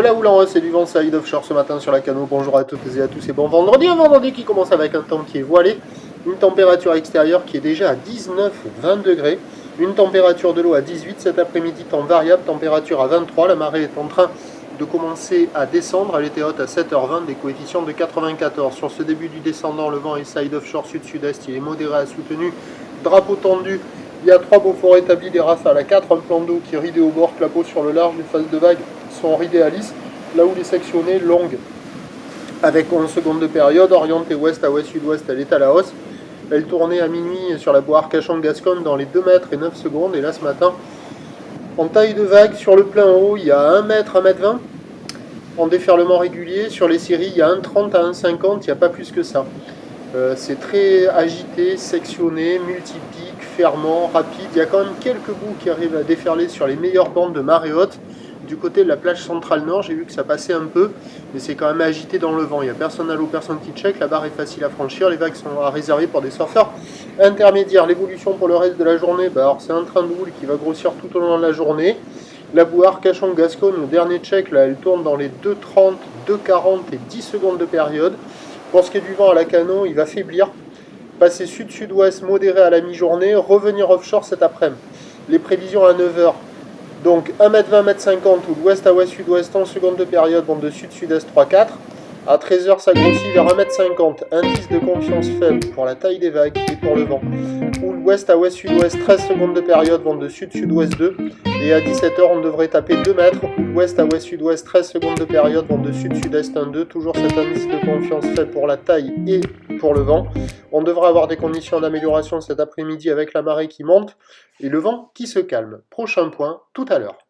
la houle en hausse et du vent side offshore ce matin sur la Cano. Bonjour à toutes et à tous et bon vendredi. Un vendredi qui commence avec un temps qui est voilé, une température extérieure qui est déjà à 19-20 degrés, une température de l'eau à 18 cet après-midi, temps variable, température à 23. La marée est en train de commencer à descendre, elle était haute à 7h20, des coefficients de 94. Sur ce début du descendant, le vent est side offshore sud-sud-est, il est modéré à soutenu, drapeau tendu. Il y a 3 beaux forts établis, des rafales à 4, un plan d'eau qui est ridé au bord, clapot sur le large, les phases de vagues sont ridées à lisse, là où les sectionnés longues avec 11 secondes de période, orientée ouest à ouest-sud-ouest, elle est à la hausse. Elle tournait à minuit sur la bois Arcachon-Gascogne dans les 2 mètres et 9 secondes, et là ce matin, en taille de vague, sur le plein haut, il y a 1 mètre, 1 mètre 20, en déferlement régulier, sur les séries, il y a 1,30 à 1,50, il n'y a pas plus que ça. C'est très agité, sectionné, multipique, fermant, rapide. Il y a quand même quelques bouts qui arrivent à déferler sur les meilleures bandes de marée haute. Du côté de la plage centrale nord, j'ai vu que ça passait un peu, mais c'est quand même agité dans le vent. Il n'y a personne à l'eau, personne qui check. La barre est facile à franchir. Les vagues sont réservées pour des surfeurs intermédiaires. L'évolution pour le reste de la journée, alors c'est un train de houle qui va grossir tout au long de la journée. La boue Arcachon-Gascogne, le dernier check, là, elle tourne dans les 2,30, 2,40 et 10 secondes de période. Pour ce qui est du vent à la Cano, il va faiblir, passer sud-sud-ouest modéré à la mi-journée, revenir offshore cet après-midi. Les prévisions à 9h, donc 1m20, 1m50 ou d'ouest à ouest-sud-ouest en seconde de période, vent de sud-sud-est 3-4. À 13h, ça grossit vers 1m50, indice de confiance faible pour la taille des vagues et pour le vent. Ou d'ouest à ouest-sud-ouest, 13 secondes de période, vent de sud-sud-ouest 2. Et à 17h, on devrait taper 2 mètres, ou d'ouest à ouest-sud-ouest, 13 secondes de période, vent de sud-sud-est 1-2. Toujours cet indice de confiance faible pour la taille et pour le vent. On devra avoir des conditions d'amélioration cet après-midi avec la marée qui monte et le vent qui se calme. Prochain point, tout à l'heure.